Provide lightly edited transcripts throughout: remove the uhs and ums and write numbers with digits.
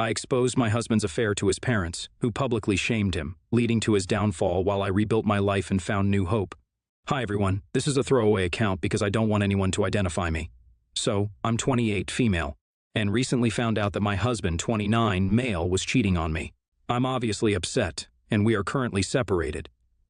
I exposed my husband's affair to his parents, who publicly shamed him, leading to his downfall while I rebuilt my life and found new hope. Hi everyone, this is a throwaway account because I don't want anyone to identify me. So, I'm 28, female, and recently found out that my husband, 29, male, was cheating on me. I'm obviously upset, and we are currently separated.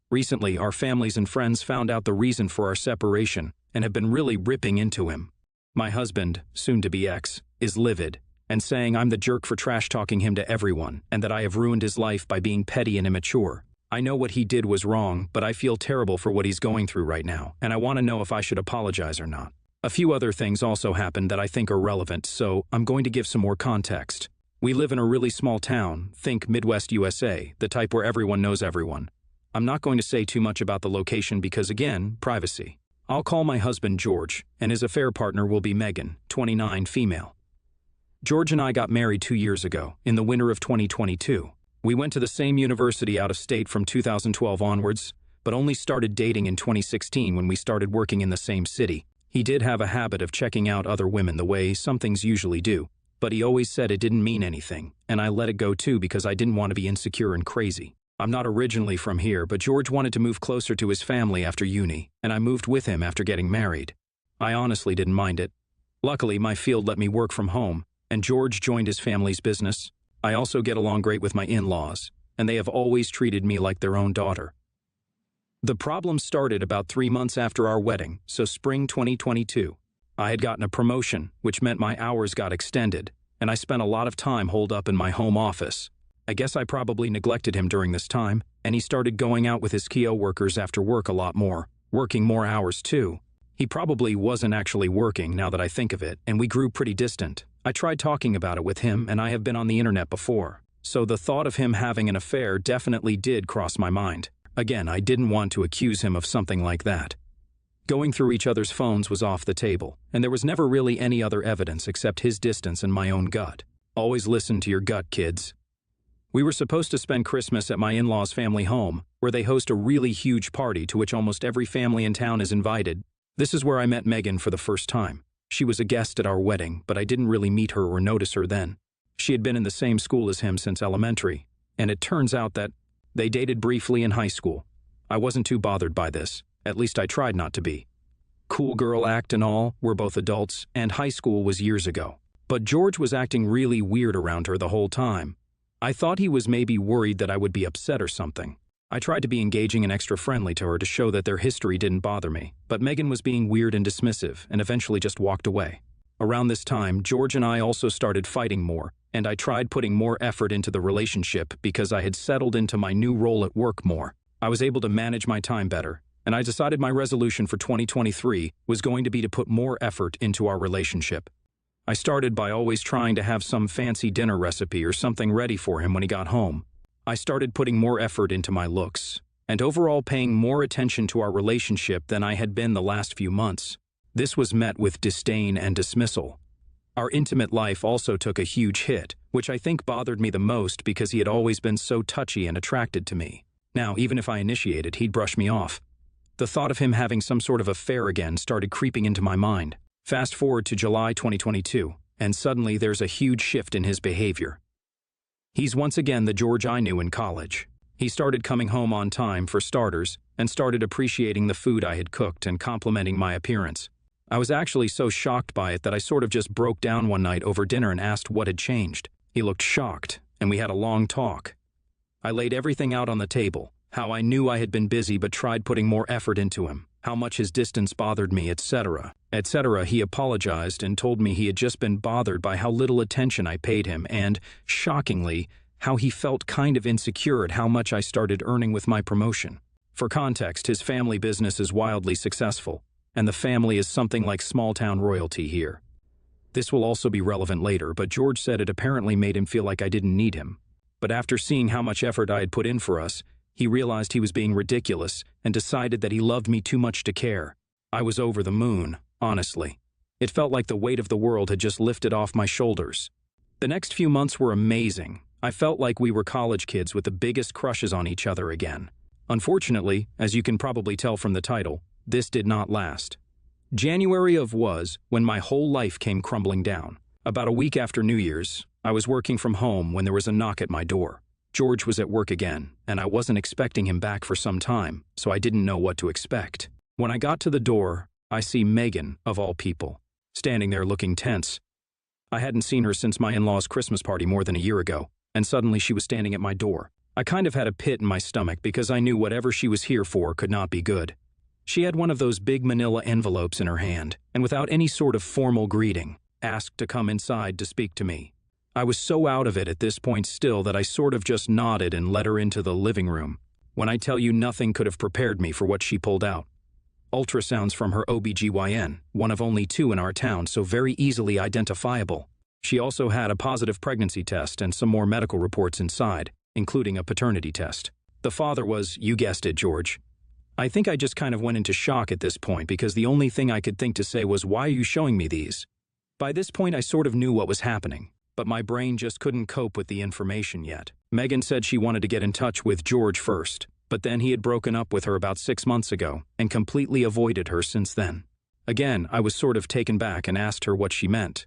Recently, our families and friends found out the reason for our separation and have been really ripping into him. My husband, soon-to-be ex, is livid and saying I'm the jerk for trash-talking him to everyone and that I have ruined his life by being petty and immature. I know what he did was wrong, but I feel terrible for what he's going through right now, and I want to know if I should apologize or not. A few other things also happened that I think are relevant, so I'm going to give some more context. We live in a really small town, think Midwest USA, the type where everyone knows everyone. I'm not going to say too much about the location because, again, privacy. I'll call my husband George, and his affair partner will be Megan, 29, female. George and I got married 2 years ago, in the winter of 2022. We went to the same university out of state from 2012 onwards, but only started dating in 2016 when we started working in the same city. He did have a habit of checking out other women the way some things usually do, but he always said it didn't mean anything, and I let it go too because I didn't want to be insecure and crazy. I'm not originally from here, but George wanted to move closer to his family after uni, and I moved with him after getting married. I honestly didn't mind it. Luckily, my field let me work from home, and George joined his family's business. I also get along great with my in-laws, and they have always treated me like their own daughter. The problem started about 3 months after our wedding, so spring 2022. I had gotten a promotion, which meant my hours got extended, and I spent a lot of time holed up in my home office. I guess I probably neglected him during this time, and he started going out with his coworkers after work a lot more, working more hours too. He probably wasn't actually working now that I think of it, and we grew pretty distant. I tried talking about it with him, and I have been on the internet before, so the thought of him having an affair definitely did cross my mind. Again, I didn't want to accuse him of something like that. Going through each other's phones was off the table, and there was never really any other evidence except his distance and my own gut. Always listen to your gut, kids. We were supposed to spend Christmas at my in-laws' family home, where they host a really huge party to which almost every family in town is invited. This is where I met Megan for the first time. She was a guest at our wedding, but I didn't really meet her or notice her then. She had been in the same school as him since elementary, and it turns out that they dated briefly in high school. I wasn't too bothered by this, at least I tried not to be. Cool girl act and all, we're both adults, and high school was years ago. But George was acting really weird around her the whole time. I thought he was maybe worried that I would be upset or something. I tried to be engaging and extra friendly to her to show that their history didn't bother me, but Megan was being weird and dismissive and eventually just walked away. Around this time, George and I also started fighting more, and I tried putting more effort into the relationship because I had settled into my new role at work more. I was able to manage my time better, and I decided my resolution for 2023 was going to be to put more effort into our relationship. I started by always trying to have some fancy dinner recipe or something ready for him when he got home. I started putting more effort into my looks, and overall paying more attention to our relationship than I had been the last few months. This was met with disdain and dismissal. Our intimate life also took a huge hit, which I think bothered me the most because he had always been so touchy and attracted to me. Now, even if I initiated, he'd brush me off. The thought of him having some sort of affair again started creeping into my mind. Fast forward to July 2022, and suddenly there's a huge shift in his behavior. He's once again the George I knew in college. He started coming home on time for starters, and started appreciating the food I had cooked and complimenting my appearance. I was actually so shocked by it that I sort of just broke down one night over dinner and asked what had changed. He looked shocked, and we had a long talk. I laid everything out on the table, how I knew I had been busy but tried putting more effort into him, how much his distance bothered me, etc. He apologized and told me he had just been bothered by how little attention I paid him and, shockingly, how he felt kind of insecure at how much I started earning with my promotion. For context, his family business is wildly successful, and the family is something like small-town royalty here. This will also be relevant later, but George said it apparently made him feel like I didn't need him. But after seeing how much effort I had put in for us, he realized he was being ridiculous and decided that he loved me too much to care. I was over the moon, honestly. It felt like the weight of the world had just lifted off my shoulders. The next few months were amazing. I felt like we were college kids with the biggest crushes on each other again. Unfortunately, as you can probably tell from the title, this did not last. January was when my whole life came crumbling down. About a week after New Year's, I was working from home when there was a knock at my door. George was at work again, and I wasn't expecting him back for some time, so I didn't know what to expect. When I got to the door, I see Megan, of all people, standing there looking tense. I hadn't seen her since my in-laws' Christmas party more than a year ago, and suddenly she was standing at my door. I kind of had a pit in my stomach because I knew whatever she was here for could not be good. She had one of those big manila envelopes in her hand, and without any sort of formal greeting, asked to come inside to speak to me. I was so out of it at this point still that I sort of just nodded and led her into the living room. When I tell you nothing could have prepared me for what she pulled out. Ultrasounds from her OBGYN, one of only 2 in our town, so very easily identifiable. She also had a positive pregnancy test and some more medical reports inside, including a paternity test. The father was, you guessed it, George. I think I just kind of went into shock at this point because the only thing I could think to say was, why are you showing me these? By this point I sort of knew what was happening, but my brain just couldn't cope with the information yet. Megan said she wanted to get in touch with George first, but then he had broken up with her about 6 months ago and completely avoided her since then. Again, I was sort of taken back and asked her what she meant.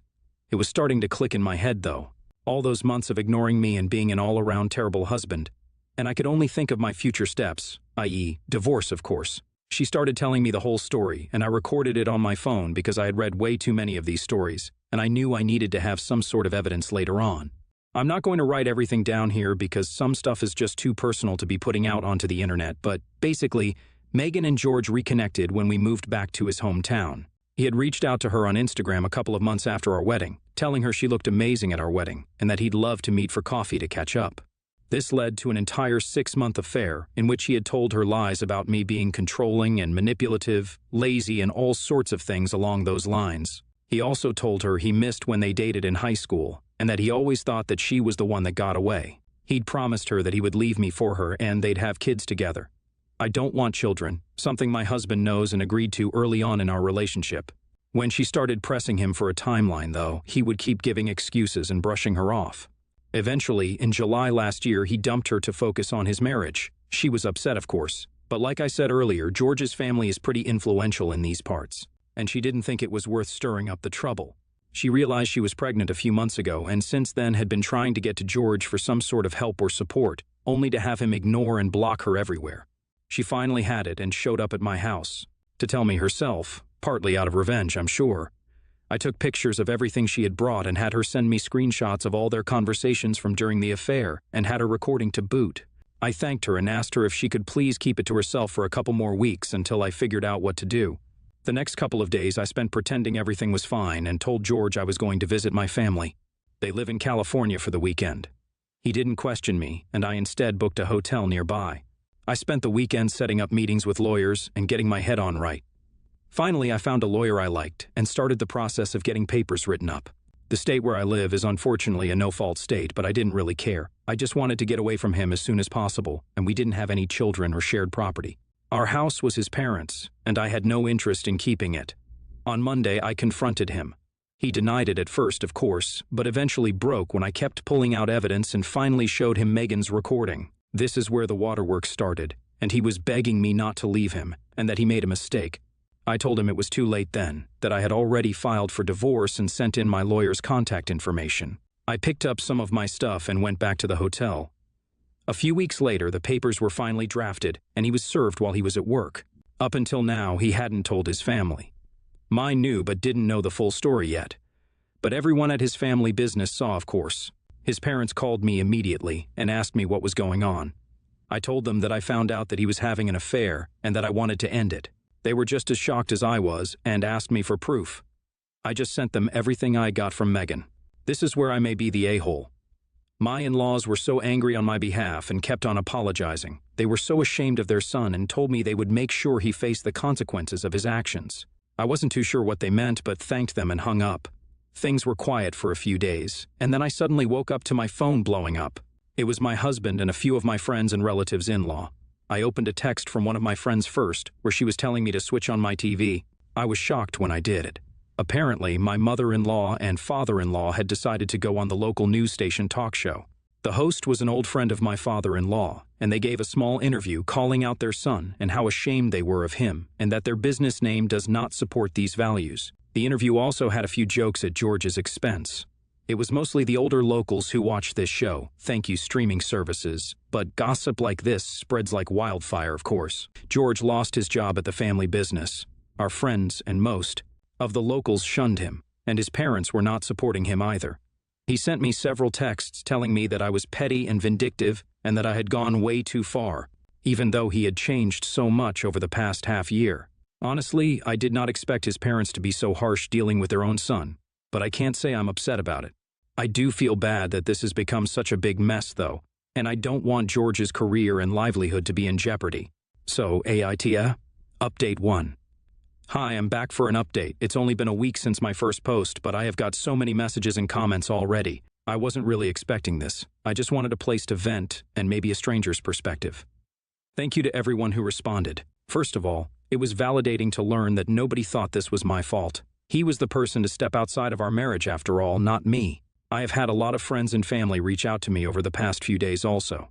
It was starting to click in my head though. All those months of ignoring me and being an all-around terrible husband. And I could only think of my future steps, i.e., divorce of course. She started telling me the whole story, and I recorded it on my phone because I had read way too many of these stories, and I knew I needed to have some sort of evidence later on. I'm not going to write everything down here because some stuff is just too personal to be putting out onto the internet, but basically, Megan and George reconnected when we moved back to his hometown. He had reached out to her on Instagram a couple of months after our wedding, telling her she looked amazing at our wedding and that he'd love to meet for coffee to catch up. This led to an entire 6-month affair in which he had told her lies about me being controlling and manipulative, lazy, and all sorts of things along those lines. He also told her he missed when they dated in high school and that he always thought that she was the one that got away. He'd promised her that he would leave me for her and they'd have kids together. I don't want children, something my husband knows and agreed to early on in our relationship. When she started pressing him for a timeline, though, he would keep giving excuses and brushing her off. Eventually, in July last year, he dumped her to focus on his marriage. She was upset, of course. But like I said earlier, George's family is pretty influential in these parts, and she didn't think it was worth stirring up the trouble. She realized she was pregnant a few months ago and since then had been trying to get to George for some sort of help or support, only to have him ignore and block her everywhere. She finally had it and showed up at my house. To tell me herself, partly out of revenge, I'm sure. I took pictures of everything she had brought and had her send me screenshots of all their conversations from during the affair and had a recording to boot. I thanked her and asked her if she could please keep it to herself for a couple more weeks until I figured out what to do. The next couple of days I spent pretending everything was fine and told George I was going to visit my family. They live in California for the weekend. He didn't question me, and I instead booked a hotel nearby. I spent the weekend setting up meetings with lawyers and getting my head on right. Finally, I found a lawyer I liked and started the process of getting papers written up. The state where I live is unfortunately a no-fault state, but I didn't really care. I just wanted to get away from him as soon as possible, and we didn't have any children or shared property. Our house was his parents', and I had no interest in keeping it. On Monday, I confronted him. He denied it at first, of course, but eventually broke when I kept pulling out evidence and finally showed him Megan's recording. This is where the waterworks started, and he was begging me not to leave him, and that he made a mistake. I told him it was too late then, that I had already filed for divorce and sent in my lawyer's contact information. I picked up some of my stuff and went back to the hotel. A few weeks later, the papers were finally drafted, and he was served while he was at work. Up until now, he hadn't told his family. Mine knew but didn't know the full story yet. But everyone at his family business saw, of course. His parents called me immediately and asked me what was going on. I told them that I found out that he was having an affair and that I wanted to end it. They were just as shocked as I was and asked me for proof. I just sent them everything I got from Megan. This is where I may be the a-hole. My in-laws were so angry on my behalf and kept on apologizing. They were so ashamed of their son and told me they would make sure he faced the consequences of his actions. I wasn't too sure what they meant, but thanked them and hung up. Things were quiet for a few days, and then I suddenly woke up to my phone blowing up. It was my husband and a few of my friends and relatives in-law. I opened a text from one of my friends first, where she was telling me to switch on my TV. I was shocked when I did it. Apparently, my mother-in-law and father-in-law had decided to go on the local news station talk show. The host was an old friend of my father-in-law, and they gave a small interview calling out their son and how ashamed they were of him and that their business name does not support these values. The interview also had a few jokes at George's expense. It was mostly the older locals who watched this show, thank you streaming services, but gossip like this spreads like wildfire, of course. George lost his job at the family business. Our friends and most of the locals shunned him, and his parents were not supporting him either. He sent me several texts telling me that I was petty and vindictive and that I had gone way too far, even though he had changed so much over the past half year. Honestly, I did not expect his parents to be so harsh dealing with their own son, but I can't say I'm upset about it. I do feel bad that this has become such a big mess, though, and I don't want George's career and livelihood to be in jeopardy. So, AITA? Update 1. Hi, I'm back for an update. It's only been a week since my first post, but I have got so many messages and comments already. I wasn't really expecting this. I just wanted a place to vent and maybe a stranger's perspective. Thank you to everyone who responded. First of all, it was validating to learn that nobody thought this was my fault. He was the person to step outside of our marriage after all, not me. I have had a lot of friends and family reach out to me over the past few days also.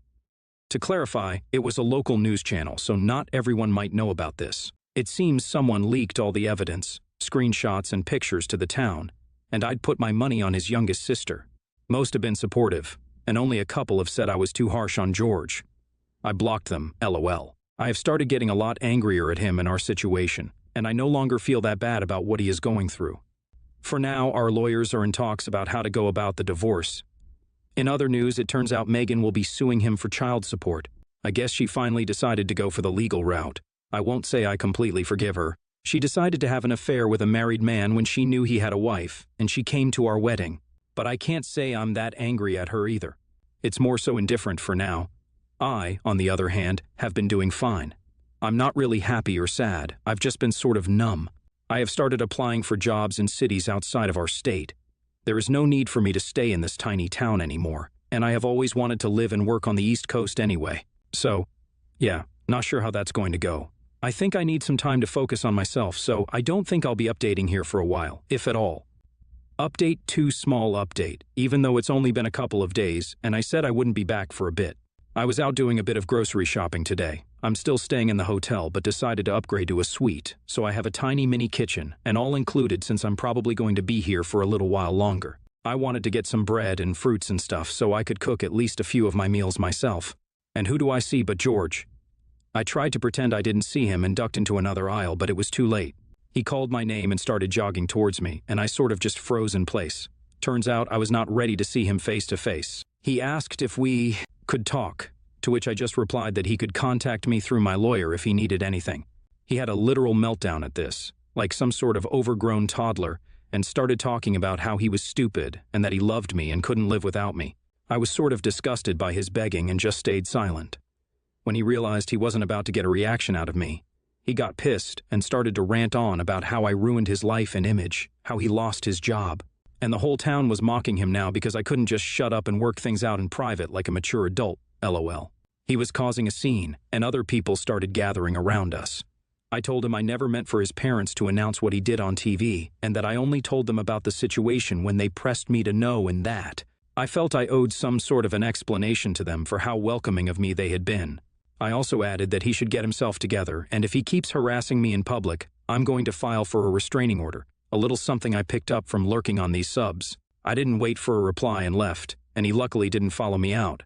To clarify, it was a local news channel, so not everyone might know about this. It seems someone leaked all the evidence, screenshots and pictures to the town, and I'd put my money on his youngest sister. Most have been supportive, and only a couple have said I was too harsh on George. I blocked them, LOL. I have started getting a lot angrier at him and our situation, and I no longer feel that bad about what he is going through. For now, our lawyers are in talks about how to go about the divorce. In other news, it turns out Megan will be suing him for child support. I guess she finally decided to go for the legal route. I won't say I completely forgive her. She decided to have an affair with a married man when she knew he had a wife, and she came to our wedding. But I can't say I'm that angry at her either. It's more so indifferent for now. I, on the other hand, have been doing fine. I'm not really happy or sad. I've just been sort of numb. I have started applying for jobs in cities outside of our state. There is no need for me to stay in this tiny town anymore, and I have always wanted to live and work on the East Coast anyway. So, yeah, not sure how that's going to go. I think I need some time to focus on myself, so I don't think I'll be updating here for a while, if at all. Update 2 small update, even though it's only been a couple of days, and I said I wouldn't be back for a bit. I was out doing a bit of grocery shopping today. I'm still staying in the hotel, but decided to upgrade to a suite, so I have a tiny mini kitchen, and all included since I'm probably going to be here for a little while longer. I wanted to get some bread and fruits and stuff so I could cook at least a few of my meals myself. And who do I see but George? I tried to pretend I didn't see him and ducked into another aisle, but it was too late. He called my name and started jogging towards me, and I sort of just froze in place. Turns out I was not ready to see him face to face. He asked if we could talk, to which I just replied that he could contact me through my lawyer if he needed anything. He had a literal meltdown at this, like some sort of overgrown toddler, and started talking about how he was stupid and that he loved me and couldn't live without me. I was sort of disgusted by his begging and just stayed silent. When he realized he wasn't about to get a reaction out of me, he got pissed and started to rant on about how I ruined his life and image, how he lost his job. And the whole town was mocking him now because I couldn't just shut up and work things out in private like a mature adult, LOL. He was causing a scene, and other people started gathering around us. I told him I never meant for his parents to announce what he did on TV, and that I only told them about the situation when they pressed me to know, and that I felt I owed some sort of an explanation to them for how welcoming of me they had been. I also added that he should get himself together, and if he keeps harassing me in public, I'm going to file for a restraining order, a little something I picked up from lurking on these subs. I didn't wait for a reply and left, and he luckily didn't follow me out.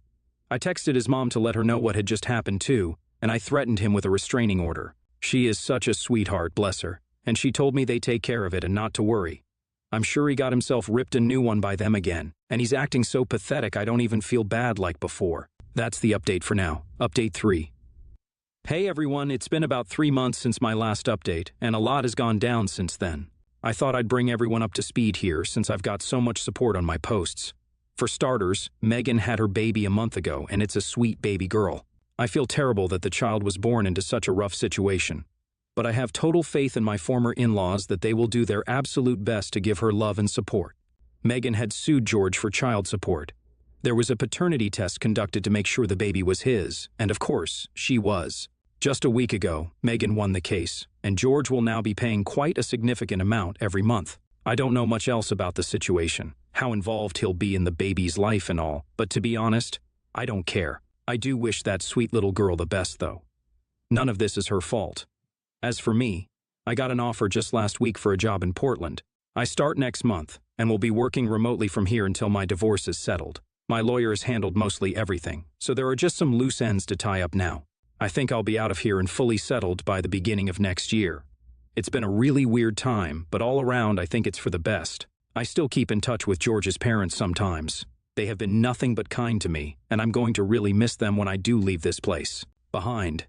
I texted his mom to let her know what had just happened too, and I threatened him with a restraining order. She is such a sweetheart, bless her, and she told me they take care of it and not to worry. I'm sure he got himself ripped a new one by them again, and he's acting so pathetic I don't even feel bad like before. That's the update for now. Update 3. Hey everyone, it's been about 3 months since my last update, and a lot has gone down since then. I thought I'd bring everyone up to speed here since I've got so much support on my posts. For starters, Megan had her baby a month ago, and it's a sweet baby girl. I feel terrible that the child was born into such a rough situation. But I have total faith in my former in-laws that they will do their absolute best to give her love and support. Megan had sued George for child support. There was a paternity test conducted to make sure the baby was his, and of course, she was. Just a week ago, Megan won the case, and George will now be paying quite a significant amount every month. I don't know much else about the situation, how involved he'll be in the baby's life and all, but to be honest, I don't care. I do wish that sweet little girl the best, though. None of this is her fault. As for me, I got an offer just last week for a job in Portland. I start next month, and will be working remotely from here until my divorce is settled. My lawyer has handled mostly everything, so there are just some loose ends to tie up now. I think I'll be out of here and fully settled by the beginning of next year. It's been a really weird time, but all around I think it's for the best. I still keep in touch with George's parents sometimes. They have been nothing but kind to me, and I'm going to really miss them when I do leave this place behind.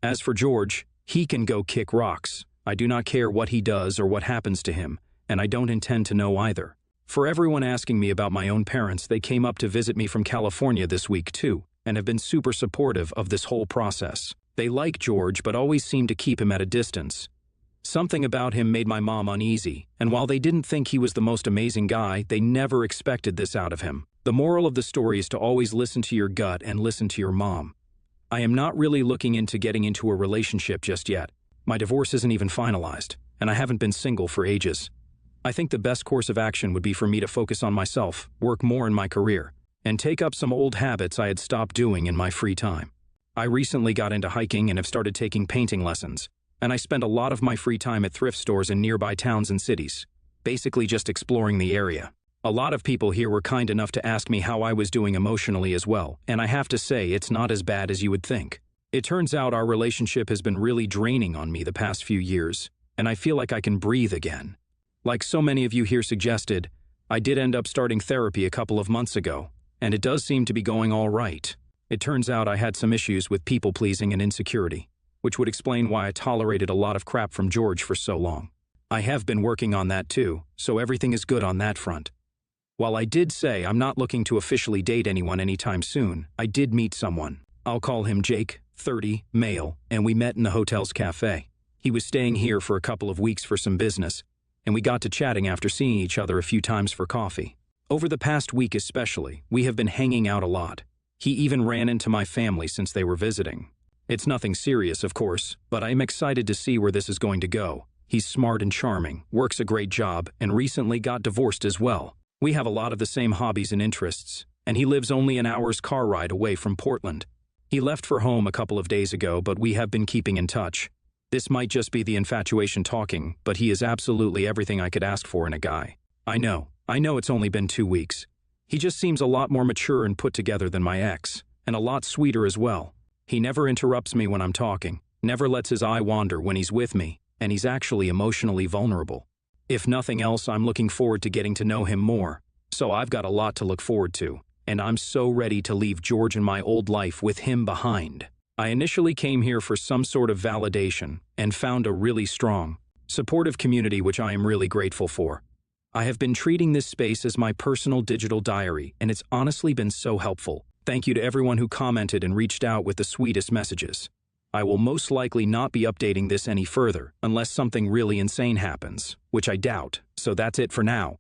As for George, he can go kick rocks. I do not care what he does or what happens to him, and I don't intend to know either. For everyone asking me about my own parents, they came up to visit me from California this week too, and have been super supportive of this whole process. They like George but always seem to keep him at a distance. Something about him made my mom uneasy, and while they didn't think he was the most amazing guy, they never expected this out of him. The moral of the story is to always listen to your gut and listen to your mom. I am not really looking into getting into a relationship just yet. My divorce isn't even finalized, and I haven't been single for ages. I think the best course of action would be for me to focus on myself, work more in my career, and take up some old habits I had stopped doing in my free time. I recently got into hiking and have started taking painting lessons, and I spend a lot of my free time at thrift stores in nearby towns and cities, basically just exploring the area. A lot of people here were kind enough to ask me how I was doing emotionally as well, and I have to say it's not as bad as you would think. It turns out our relationship has been really draining on me the past few years, and I feel like I can breathe again. Like so many of you here suggested, I did end up starting therapy a couple of months ago, and it does seem to be going all right. It turns out I had some issues with people-pleasing and insecurity, which would explain why I tolerated a lot of crap from George for so long. I have been working on that too, so everything is good on that front. While I did say I'm not looking to officially date anyone anytime soon, I did meet someone. I'll call him Jake, 30, male, and we met in the hotel's cafe. He was staying here for a couple of weeks for some business, and we got to chatting after seeing each other a few times for coffee. Over the past week especially, we have been hanging out a lot. He even ran into my family since they were visiting. It's nothing serious, of course, but I'm excited to see where this is going to go. He's smart and charming, works a great job, and recently got divorced as well. We have a lot of the same hobbies and interests, and he lives only an hour's car ride away from Portland. He left for home a couple of days ago, but we have been keeping in touch. This might just be the infatuation talking, but he is absolutely everything I could ask for in a guy. I know it's only been 2 weeks. He just seems a lot more mature and put together than my ex, and a lot sweeter as well. He never interrupts me when I'm talking, never lets his eye wander when he's with me, and he's actually emotionally vulnerable. If nothing else, I'm looking forward to getting to know him more, so I've got a lot to look forward to, and I'm so ready to leave George and my old life with him behind. I initially came here for some sort of validation and found a really strong, supportive community which I am really grateful for. I have been treating this space as my personal digital diary, and it's honestly been so helpful. Thank you to everyone who commented and reached out with the sweetest messages. I will most likely not be updating this any further unless something really insane happens, which I doubt, so that's it for now.